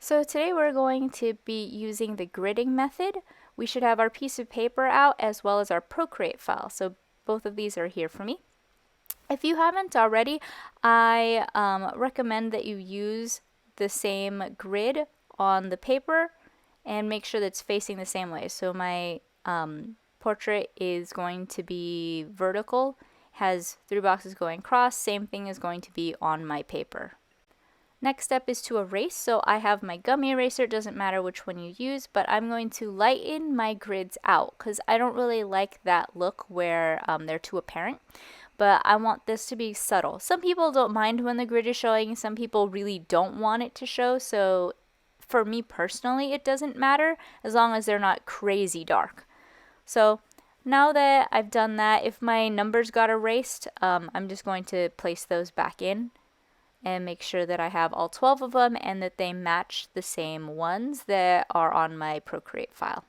So today we're going to be using the gridding method. We should have our piece of paper out as well as our Procreate file. So both of these are here for me. If you haven't already, I recommend that you use the same grid on the paper and make sure that it's facing the same way. So my portrait is going to be vertical, has 3 boxes going across, same thing is going to be on my paper. Next step is to erase. So I have my gummy eraser, it doesn't matter which one you use, but I'm going to lighten my grids out because I don't really like that look where they're too apparent. But I want this to be subtle. Some people don't mind when the grid is showing, some people really don't want it to show, so for me personally it doesn't matter as long as they're not crazy dark. So now that I've done that, if my numbers got erased, I'm just going to place those back in and make sure that I have all 12 of them and that they match the same ones that are on my Procreate file.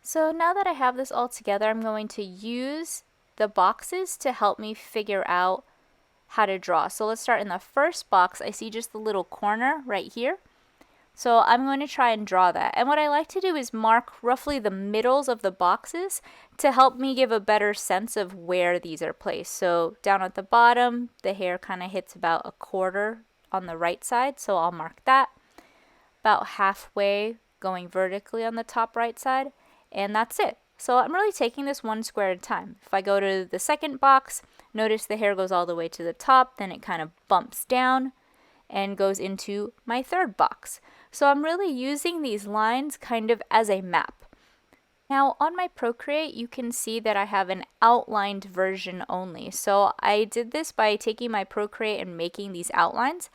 So now that I have this all together, I'm going to use the boxes to help me figure out how to draw. So let's start in the first box. I see just the little corner right here. So I'm going to try and draw that. And what I like to do is mark roughly the middles of the boxes to help me give a better sense of where these are placed. So down at the bottom, the hair kind of hits about a quarter on the right side, so I'll mark that. About halfway going vertically on the top right side, and that's it. So I'm really taking this one square at a time. If I go to the second box, notice the hair goes all the way to the top, then it kind of bumps down and goes into my third box. So I'm really using these lines kind of as a map. Now on my Procreate, you can see that I have an outlined version only. So I did this by taking my Procreate and making these outlines.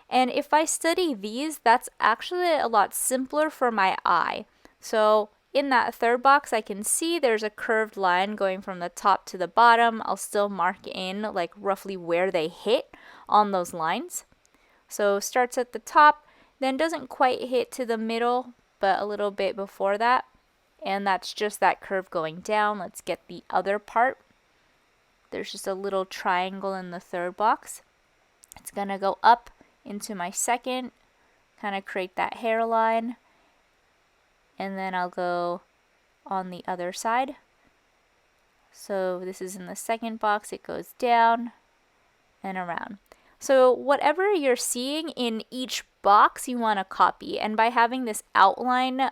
And if I study these, that's actually a lot simpler for my eye. So in that third box, I can see there's a curved line going from the top to the bottom. I'll still mark in like roughly where they hit on those lines. So starts at the top, then doesn't quite hit to the middle, but a little bit before that. And that's just that curve going down. Let's get the other part. There's just a little triangle in the third box. It's gonna go up into my second, kind of create that hairline. And then I'll go on the other side. So this is in the second box, it goes down and around. So whatever you're seeing in each box you want to copy, and by having this outline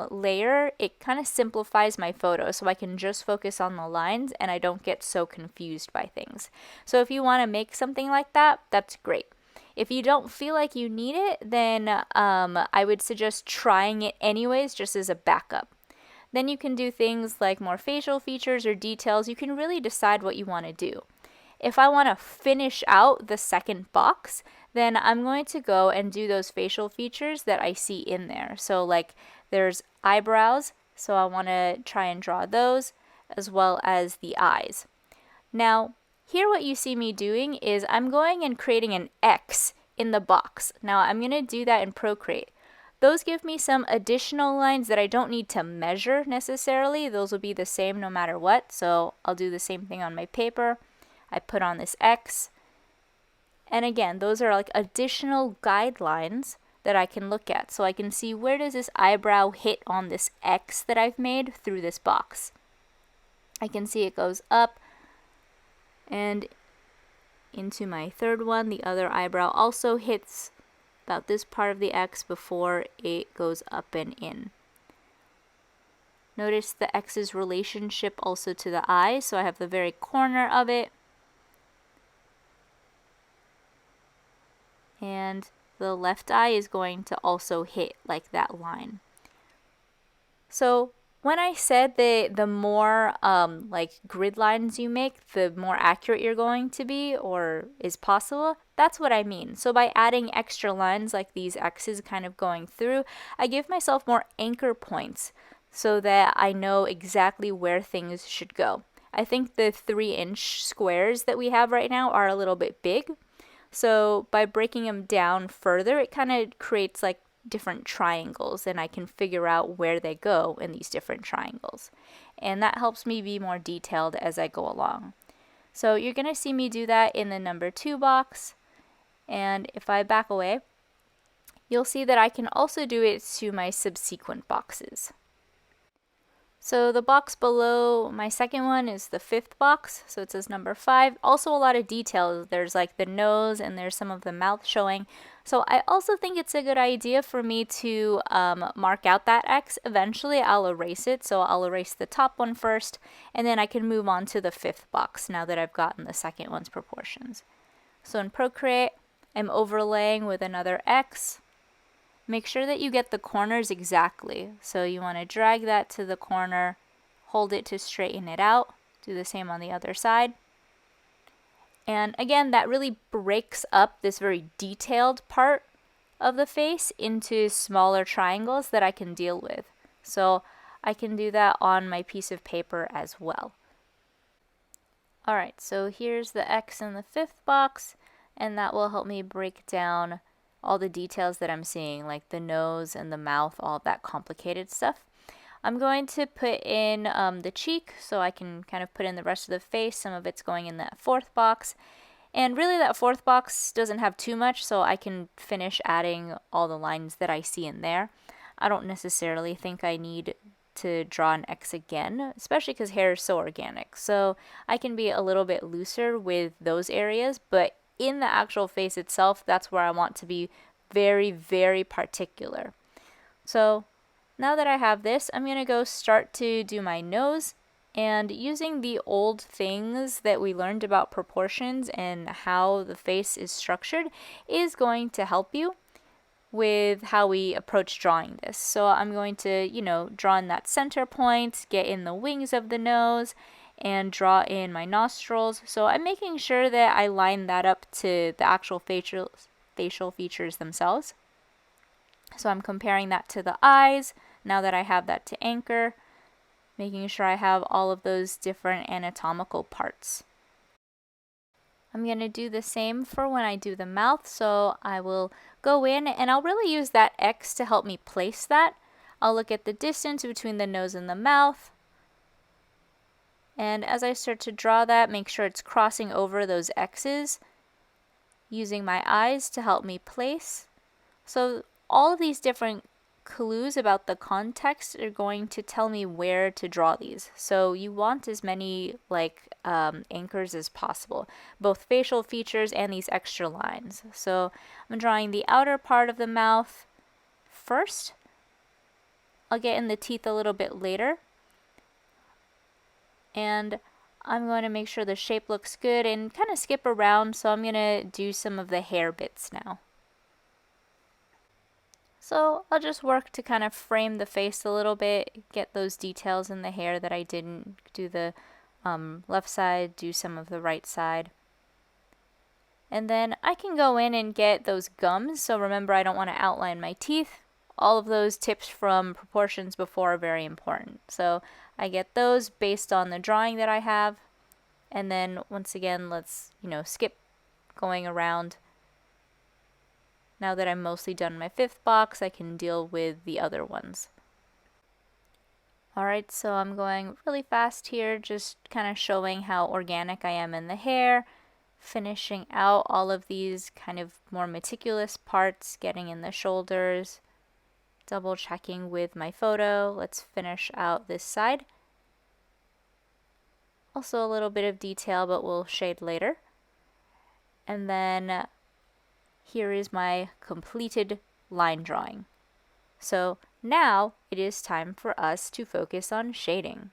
layer, it kind of simplifies my photo so I can just focus on the lines and I don't get so confused by things. So if you want to make something like that, that's great. If you don't feel like you need it, then I would suggest trying it anyways, just as a backup. Then you can do things like more facial features or details. You can really decide what you want to do. If I want to finish out the second box, then I'm going to go and do those facial features that I see in there. So like there's eyebrows, so I want to try and draw those, as well as the eyes. Now, here what you see me doing is I'm going and creating an X in the box. Now I'm going to do that in Procreate. Those give me some additional lines that I don't need to measure necessarily. Those will be the same no matter what. So I'll do the same thing on my paper. I put on this X. And again, those are like additional guidelines that I can look at. So I can see where does this eyebrow hit on this X that I've made through this box. I can see it goes up and into my third one. The other eyebrow also hits about this part of the X before it goes up and in. Notice the X's relationship also to the eye. So I have the very corner of it. And the left eye is going to also hit like that line. So when I said that the more like grid lines you make, the more accurate you're going to be or is possible, that's what I mean. So by adding extra lines like these X's kind of going through, I give myself more anchor points so that I know exactly where things should go. I think the 3-inch squares that we have right now are a little bit big. So by breaking them down further, it kind of creates like different triangles and I can figure out where they go in these different triangles. And that helps me be more detailed as I go along. So you're going to see me do that in the number 2 box. And if I back away, you'll see that I can also do it to my subsequent boxes. So the box below my second one is the 5th box, so it says number 5. Also a lot of details. There's like the nose and there's some of the mouth showing. So I also think it's a good idea for me to mark out that X. Eventually I'll erase it, so I'll erase the top one first, and then I can move on to the 5th box now that I've gotten the second one's proportions. So in Procreate, I'm overlaying with another X. Make sure that you get the corners exactly. So you want to drag that to the corner, hold it to straighten it out. Do the same on the other side. And again, that really breaks up this very detailed part of the face into smaller triangles that I can deal with. So I can do that on my piece of paper as well. Alright, so here's the X in the 5th box, and that will help me break down all the details that I'm seeing, like the nose and the mouth, all that complicated stuff. I'm going to put in the cheek, so I can kind of put in the rest of the face. Some of it's going in that 4th box. And really that 4th box doesn't have too much, so I can finish adding all the lines that I see in there. I don't necessarily think I need to draw an X again, especially because hair is so organic. So I can be a little bit looser with those areas, but in the actual face itself, that's where I want to be very, very particular. So now that I have this, I'm going to go start to do my nose, and using the old things that we learned about proportions and how the face is structured is going to help you with how we approach drawing this. So I'm going to, draw in that center point, get in the wings of the nose, and draw in my nostrils. So I'm making sure that I line that up to the actual facial features themselves. So I'm comparing that to the eyes, now that I have that to anchor, making sure I have all of those different anatomical parts. I'm going to do the same for when I do the mouth, so I will go in and I'll really use that X to help me place that. I'll look at the distance between the nose and the mouth. And as I start to draw that, make sure it's crossing over those X's, using my eyes to help me place. So all of these different clues about the context are going to tell me where to draw these. So you want as many anchors as possible, both facial features and these extra lines. So I'm drawing the outer part of the mouth first. I'll get in the teeth a little bit later. And I'm going to make sure the shape looks good and kind of skip around, so I'm going to do some of the hair bits now. So I'll just work to kind of frame the face a little bit, get those details in the hair that I didn't do the left side, do some of the right side. And then I can go in and get those gums, so remember I don't want to outline my teeth. All of those tips from proportions before are very important. So I get those based on the drawing that I have. And then once again, let's, skip going around. Now that I'm mostly done my 5th box, I can deal with the other ones. Alright, so I'm going really fast here, just kind of showing how organic I am in the hair, finishing out all of these kind of more meticulous parts, getting in the shoulders, double checking with my photo. Let's finish out this side. Also a little bit of detail, but we'll shade later. And then here is my completed line drawing. So now it is time for us to focus on shading.